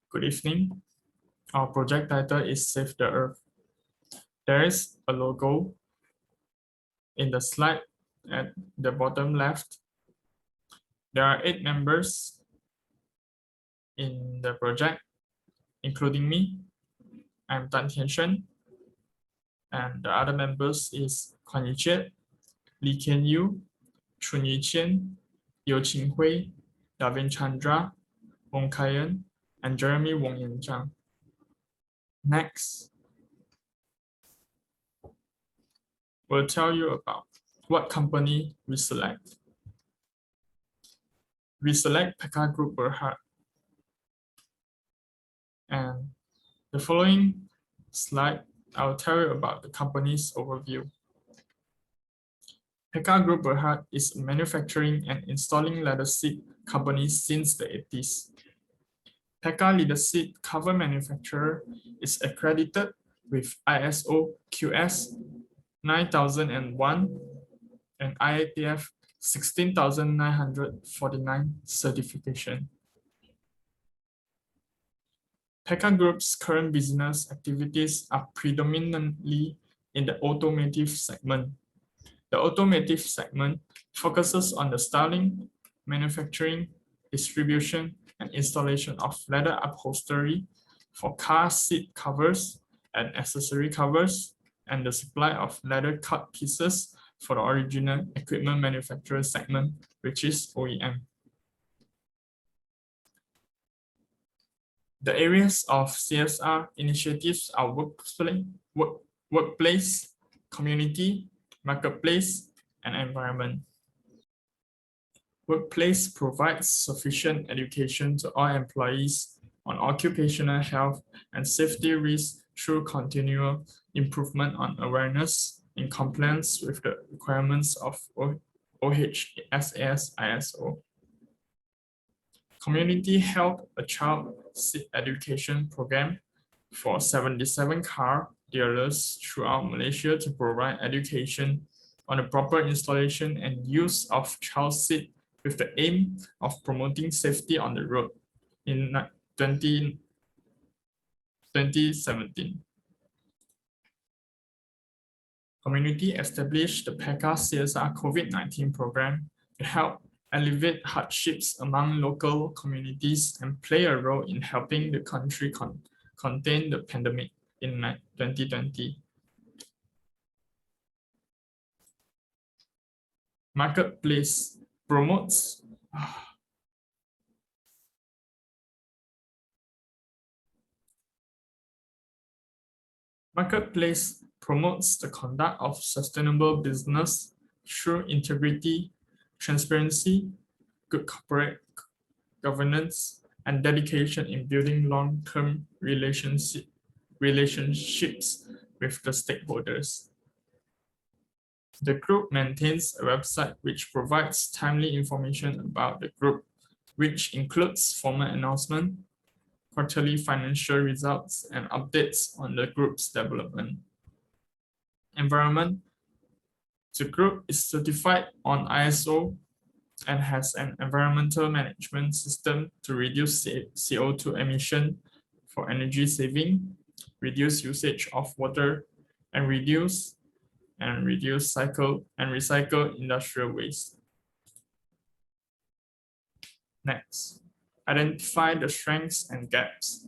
Good evening. Our project title is Save the Earth. There is a logo in the slide at the bottom left. There are 8 members in the project, including me. I'm Thien, and the other members is Kwan Yi Chiet, Kean Yew, Choon Yu Qian, Yeoh, Dharvin Chandran, Wong, Khye, and Wong and Zhang. Next, we'll tell you about what company we select. We select Pekka Group Berhad. And the following slide, I'll tell you about the company's overview. Pekka Group Berhad is a manufacturing and installing leather seat company since the 80s. Pekka leather seat cover manufacturer is accredited with ISO QS 9001 and IATF 16949 certification. Pekka Group's current business activities are predominantly in the automotive segment. The automotive segment focuses on the styling, manufacturing, distribution, and installation of leather upholstery for car seat covers and accessory covers, and the supply of leather cut pieces for the original equipment manufacturer segment, which is OEM. The areas of CSR initiatives are workplace, community, marketplace, and environment. Workplace provides sufficient education to all employees on occupational health and safety risks through continual improvement on awareness in compliance with the requirements of OHSAS ISO. Community held a child seat education program for 77 car dealers throughout Malaysia to provide education on the proper installation and use of child seat with the aim of promoting safety on the road in 2017. Community established the Pekka CSR COVID-19 program to help alleviate hardships among local communities and play a role in helping the country contain the pandemic in 2020. Marketplace promotes the conduct of sustainable business through integrity, transparency, good corporate governance, and dedication in building long-term relationships with the stakeholders. The group maintains a website which provides timely information about the group, which includes formal announcements, quarterly financial results, and updates on the group's development. Environment. The group is certified on ISO and has an environmental management system to reduce CO2 emission for energy saving, reduce usage of water, and recycle industrial waste. Next, identify the strengths and gaps.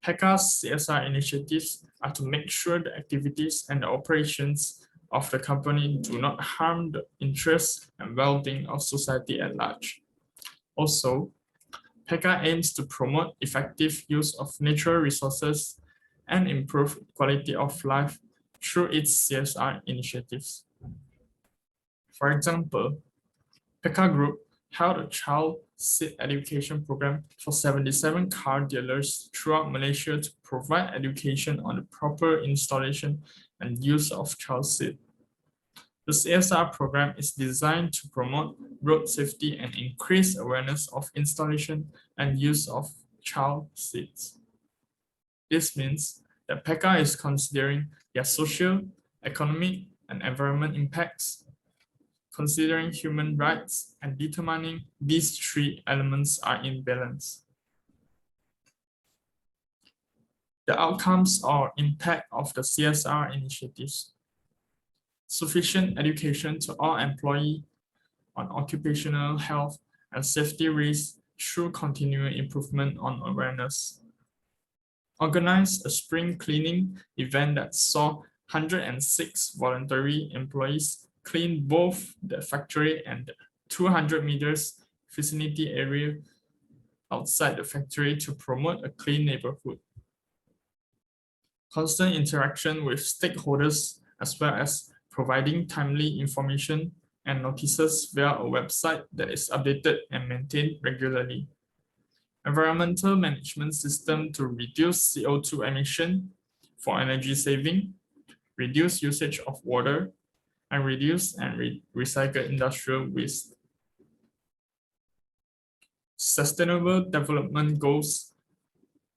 Pekka's CSR initiatives are to make sure the activities and the operations of the company do not harm the interests and well-being of society at large. Also, Pekka aims to promote effective use of natural resources and improve quality of life through its CSR initiatives. For example, Pekka Group held a child seat education program for 77 car dealers throughout Malaysia to provide education on the proper installation and use of child seat. The CSR program is designed to promote road safety and increase awareness of installation and use of child seats. This means that Pekka is considering their social, economic, and environmental impacts, considering human rights and determining these three elements are in balance. The outcomes or impact of the CSR initiatives. Sufficient education to all employees on occupational health and safety risks through continual improvement on awareness. Organized a spring cleaning event that saw 106 voluntary employees clean both the factory and the 200 meters vicinity area outside the factory to promote a clean neighborhood. Constant interaction with stakeholders as well as providing timely information and notices via a website that is updated and maintained regularly. Environmental management system to reduce CO2 emission for energy saving, reduce usage of water, and reduce and recycle industrial waste. Sustainable development goals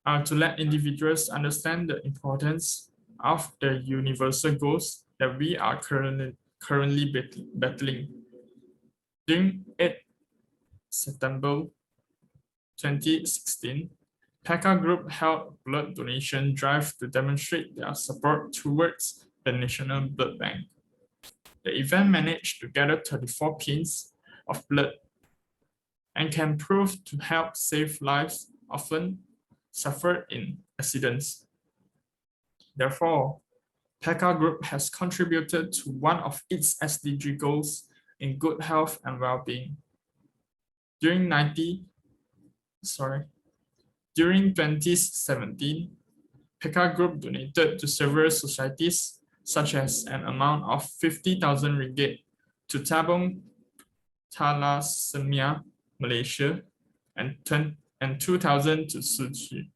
are to let individuals understand the importance of the universal goals that we are currently battling. During 8 September 2016, PECA Group held a blood donation drive to demonstrate their support towards the National Blood Bank. The event managed to gather 34 pins of blood and can prove to help save lives often suffered in accidents. Therefore, PECA Group has contributed to one of its SDG goals in good health and well-being. During 2017, PECA Group donated to several societies, such as an amount of 50,000 ringgit to Tabung Thalassemia, Malaysia, and 2,000 to Suzhou.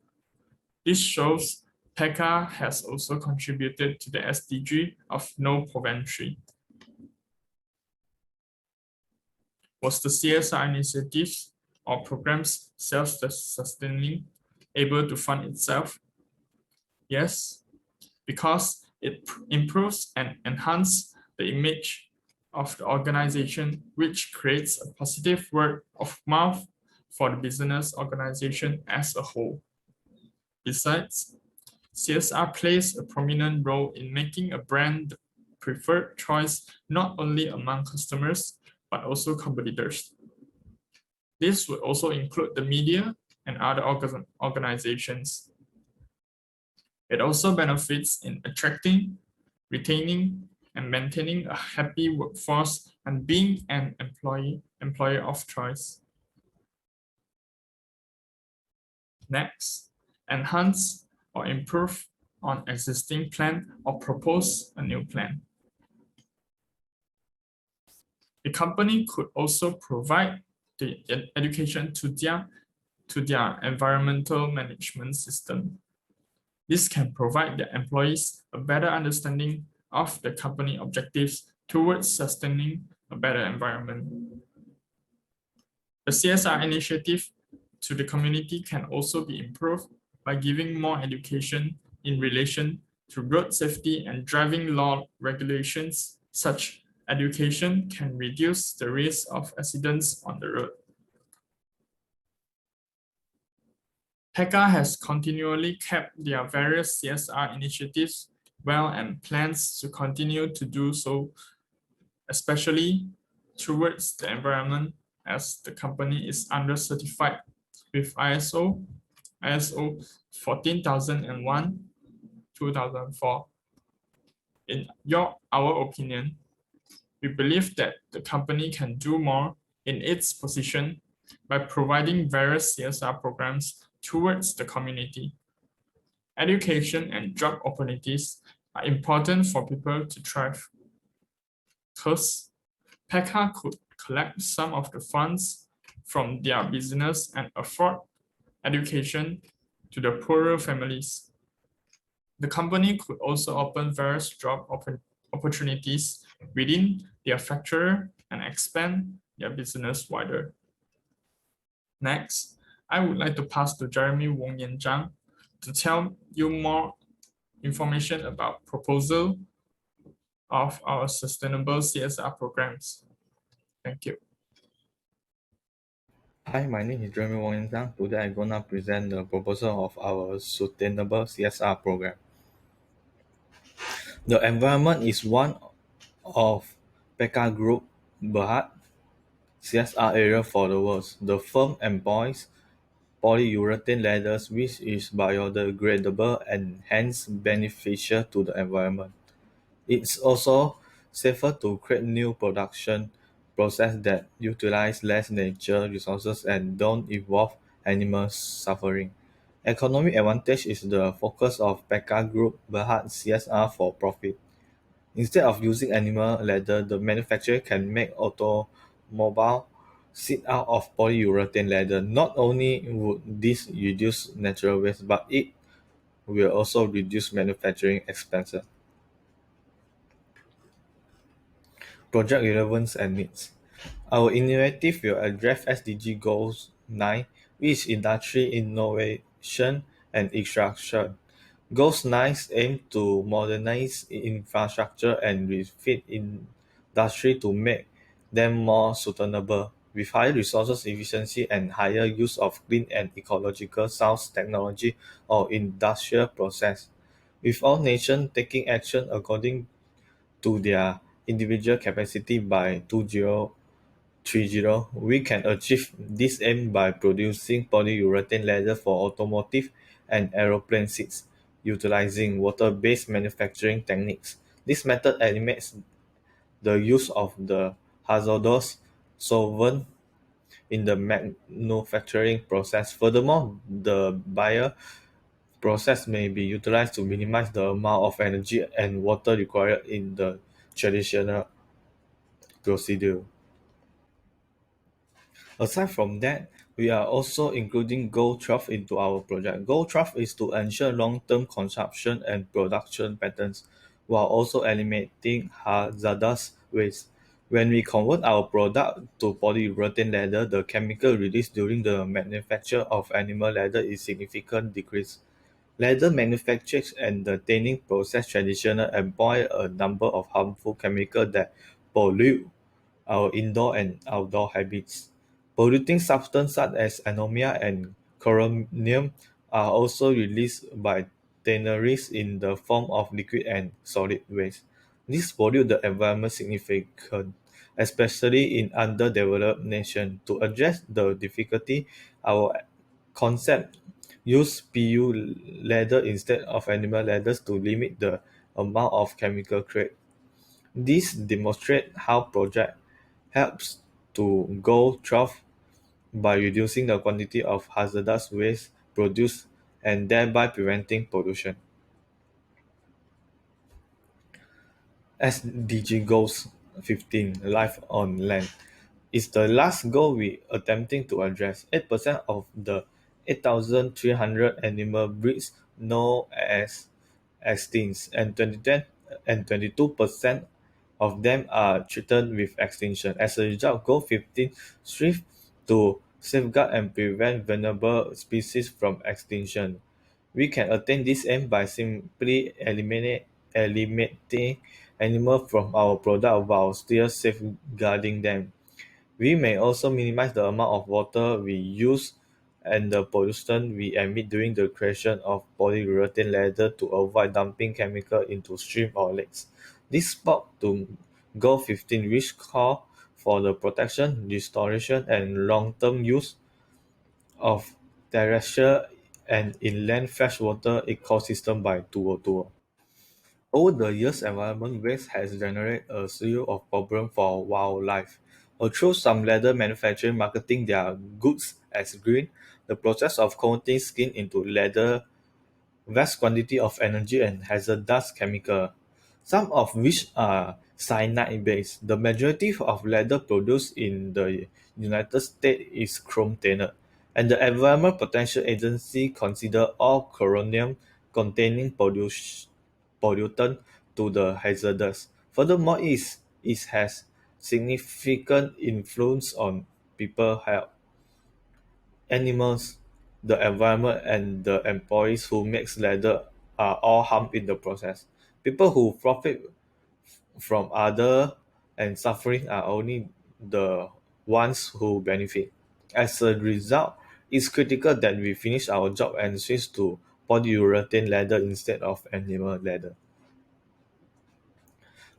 This shows PECA has also contributed to the SDG of no poverty. Was the CSR initiatives or programs self-sustaining, able to fund itself? Yes, because it improves and enhances the image of the organization, which creates a positive word of mouth for the business organization as a whole. Besides, CSR plays a prominent role in making a brand preferred choice not only among customers, but also competitors. This would also include the media and other organizations. It also benefits in attracting, retaining, and maintaining a happy workforce and being an employer of choice. Next, enhance or improve on existing plan or propose a new plan. The company could also provide the education to their environmental management system. This can provide the employees a better understanding of the company objectives towards sustaining a better environment. The CSR initiative to the community can also be improved by giving more education in relation to road safety and driving law regulations. Such education can reduce the risk of accidents on the road. PECA has continually kept their various CSR initiatives well and plans to continue to do so, especially towards the environment, as the company is under certified with ISO 14001, 2004. In our opinion, we believe that the company can do more in its position by providing various CSR programs towards the community. Education and job opportunities are important for people to thrive. Thus, PECA could collect some of the funds from their business and afford education to the poorer families. The company could also open various job opportunities within their factory and expand their business wider. Next, I would like to pass to Jeremy Wong and Zhang to tell you more information about proposal of our sustainable CSR programs. Thank you. Hi, my name is Dharvin Wong and Zhang. Today I'm gonna present the proposal of our sustainable CSR program. The environment is one of Pekka Group Berhad CSR area for the world. The firm employs polyurethane leathers which is biodegradable and hence beneficial to the environment. It's also safer to create new production process that utilize less nature resources and don't involve animal suffering. Economic advantage is the focus of Pekka Group Berhad CSR for profit. Instead of using animal leather, the manufacturer can make automobile seat out of polyurethane leather. Not only would this reduce natural waste, but it will also reduce manufacturing expenses. Project relevance and needs. Our initiative will address SDG Goals 9, which is industry innovation and infrastructure. Goals 9 aim to modernize infrastructure and refit industry to make them more sustainable, with higher resources efficiency and higher use of clean and ecological sound technology or industrial process. With all nations taking action according to their individual capacity by 2030, we can achieve this aim by producing polyurethane leather for automotive and aeroplane seats, utilizing water-based manufacturing techniques. This method eliminates the use of the hazardous solvent in the manufacturing process. Furthermore, the buyer process may be utilized to minimize the amount of energy and water required in the traditional procedure. Aside from that, we are also including Goal 12 into our project. Goal 12 is to ensure long-term consumption and production patterns while also eliminating hazardous waste. When we convert our product to polyurethane leather, the chemical released during the manufacture of animal leather is significant decrease. Leather manufacturers and the tanning process traditionally employ a number of harmful chemicals that pollute our indoor and outdoor habits. Polluting substances such as ammonia and chromium are also released by tanneries in the form of liquid and solid waste. This pollute the environment significantly, especially in underdeveloped nations. To address the difficulty, our concept use PU leather instead of animal leathers to limit the amount of chemical created. This demonstrates how project helps to goal 12 by reducing the quantity of hazardous waste produced and thereby preventing pollution. SDG Goals 15 Life on Land is the last goal we attempting to address. 8% of the 8,300 animal breeds known as extinct and 22% of them are threatened with extinction. As a result, Goal 15 strives to safeguard and prevent vulnerable species from extinction. We can attain this aim by simply eliminating animals from our product while still safeguarding them. We may also minimize the amount of water we use and the pollution we emit during the creation of polyurethane leather to avoid dumping chemical into streams or lakes. This spoke to Goal 15, which call for the protection, restoration, and long-term use of terrestrial and inland freshwater ecosystem by 2020. Over the years, environment waste has generated a slew of problems for wildlife. Although some leather manufacturers marketing their goods as green, the process of coating skin into leather vast quantity of energy and hazardous chemical, some of which are cyanide-based. The majority of leather produced in the United States is chrome-tinted, and the Environment Protection Agency consider all chromium-containing pollutant to the hazardous. Furthermore, it has significant influence on people health, animals, the environment, and the employees who makes leather are all harmed in the process. People who profit from other and suffering are only the ones who benefit. As a result, it's critical that we finish our job and switch to polyurethane leather instead of animal leather.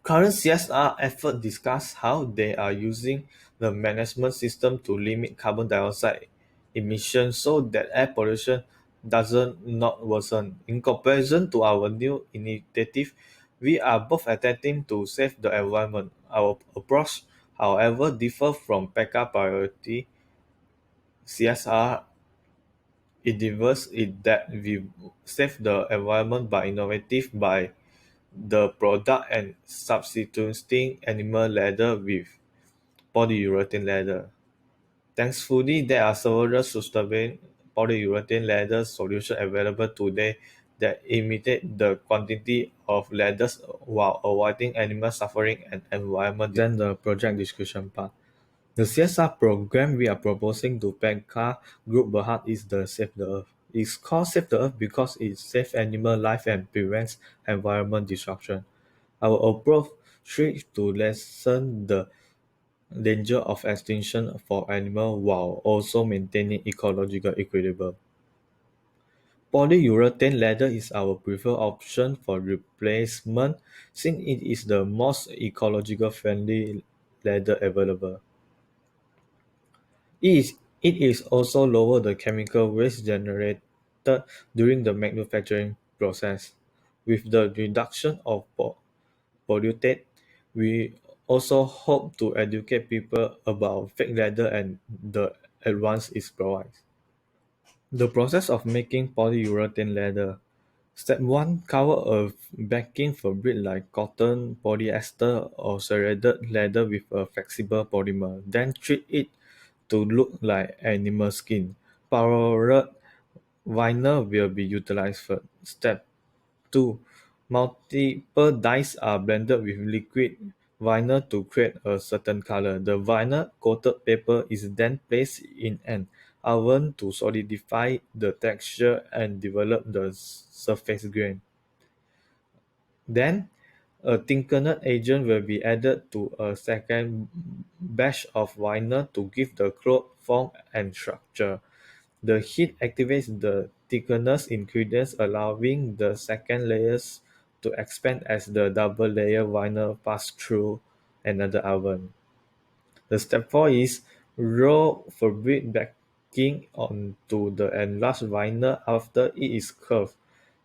Current CSR efforts discuss how they are using the management system to limit carbon dioxide emissions so that air pollution doesn't not worsen. In comparison to our new initiative, we are both attempting to save the environment. Our approach, however, differ from PECA priority CSR endeavors in that we save the environment by innovative by the product and substituting animal leather with polyurethane leather. Thankfully, there are several sustainable polyurethane leather solutions available today that imitate the quantity of leathers while avoiding animal suffering and environment. Then the project discussion part. The CSR program we are proposing to PECA Group Berhad is the Save the Earth. It's called Save the Earth because it saves animal life and prevents environment destruction. Our approach strives to lessen the danger of extinction for animals while also maintaining ecological equilibrium. Polyurethane leather is our preferred option for replacement since it is the most ecological friendly leather available. It is also lower the chemical waste generated during the manufacturing process. With the reduction of polluted, we also hope to educate people about fake leather and the advance it provides. The process of making polyurethane leather. Step 1. Cover a backing fabric like cotton, polyester, or serrated leather with a flexible polymer. Then treat it to look like animal skin. Powdered vinyl will be utilized first. Step 2. Multiple dyes are blended with liquid vinyl to create a certain color. The vinyl coated paper is then placed in an oven to solidify the texture and develop the surface grain. Then, a thickener agent will be added to a second batch of vinyl to give the cloth form and structure. The heat activates the thickener's ingredients, allowing the second layers to expand as the double layer vinyl passes through another oven. The step 4 is roll fabric backing onto the enlarged vinyl after it is curved,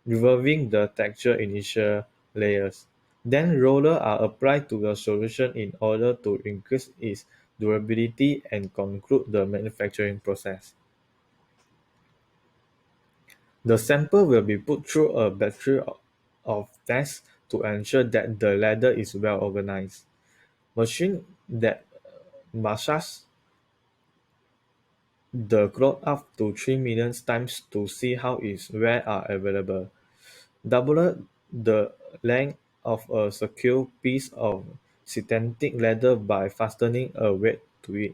removing the texture initial layers. Then rollers are applied to the solution in order to increase its durability and conclude the manufacturing process. The sample will be put through a battery of tests to ensure that the leather is well organized. Machine that massage the cloth up to 3 million times to see how its wear are available. Double the length of a secure piece of synthetic leather by fastening a weight to it.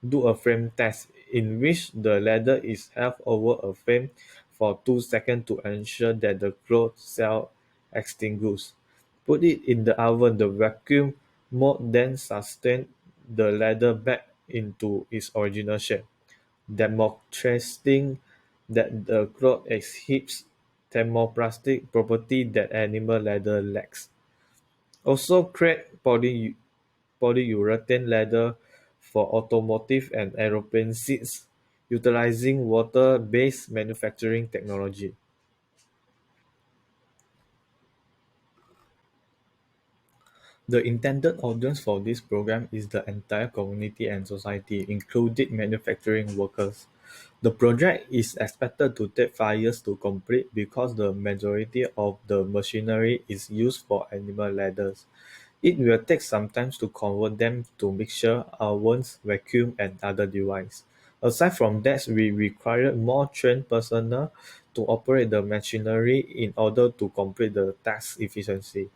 Do a frame test in which the leather is held over a frame for 2 seconds to ensure that the cloth cell extinguishes. Put it in the oven. The vacuum mode then sustains the leather back into its original shape, demonstrating that the cloth exhibits thermoplastic property that animal leather lacks. Also create polyurethane leather for automotive and aeroplane seats utilizing water-based manufacturing technology. The intended audience for this program is the entire community and society, including manufacturing workers. The project is expected to take 5 years to complete because the majority of the machinery is used for animal leathers. It will take some time to convert them to mixture, ovens, vacuum, and other devices. Aside from that, we require more trained personnel to operate the machinery in order to complete the task efficiently.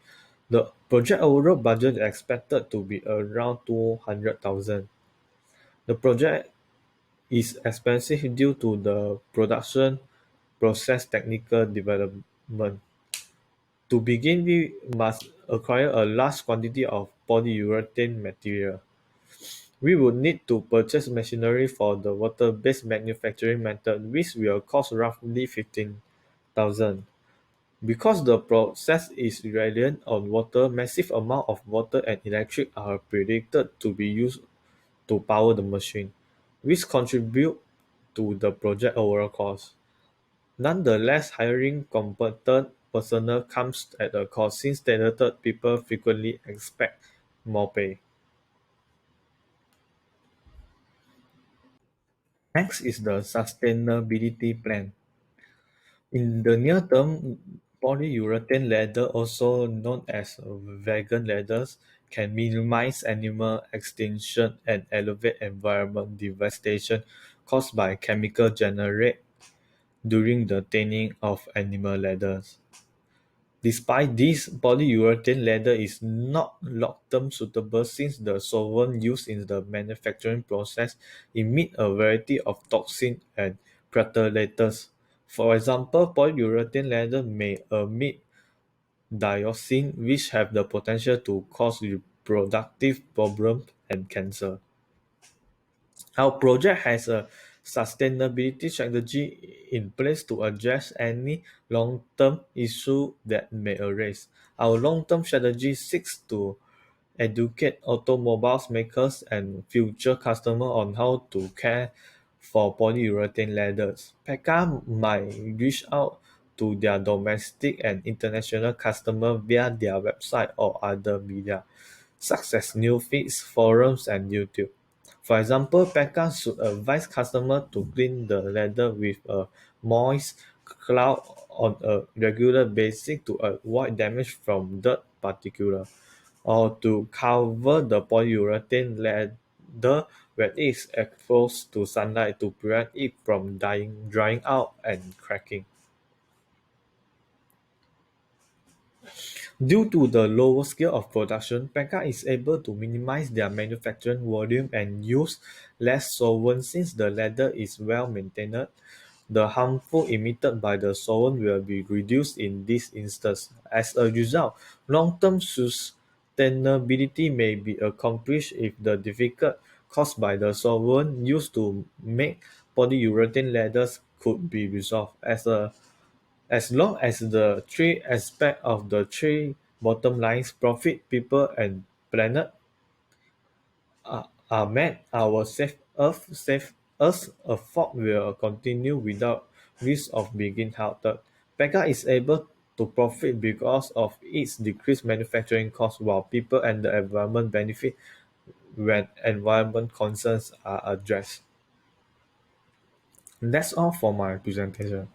The project overall budget is expected to be around 200,000. The project is expensive due to the production process technical development. To begin, we must acquire a large quantity of polyurethane material. We would need to purchase machinery for the water-based manufacturing method, which will cost roughly 15,000. Because the process is reliant on water, massive amounts of water and electric are predicted to be used to power the machine, which contribute to the project overall cost. Nonetheless, hiring competent personnel comes at a cost since talented people frequently expect more pay. Next is the sustainability plan. In the near term, polyurethane leather, also known as vegan leathers, can minimize animal extinction and elevate environment devastation caused by chemical generated during the tanning of animal leathers. Despite this, polyurethane leather is not long-term suitable since the solvent used in the manufacturing process emit a variety of toxins and catalysts. For example, polyurethane leather may emit dioxin, which have the potential to cause reproductive problems and cancer. Our project has a sustainability strategy in place to address any long-term issue that may arise. Our long-term strategy seeks to educate automobiles makers and future customers on how to care for polyurethane leathers. PECA might reach out to their domestic and international customers via their website or other media, such as newsfeeds, forums, and YouTube. For example, PECA should advise customers to clean the leather with a moist cloth on a regular basis to avoid damage from dirt particular, or to cover the polyurethane leather when it is exposed to sunlight to prevent it from drying out and cracking. Due to the lower scale of production, Pekka is able to minimize their manufacturing volume and use less solvent since the leather is well maintained. The harmful emitted by the solvent will be reduced in this instance. As a result, long-term sustainability may be accomplished if the difficult caused by the solvent used to make polyurethane leathers could be resolved. As long as the three aspects of the three bottom lines, profit, people, and planet, are met, our safe Earth effort will continue without risk of being halted. Pekka is able to profit because of its decreased manufacturing costs, while people and the environment benefit when environment concerns are addressed. That's all for my presentation.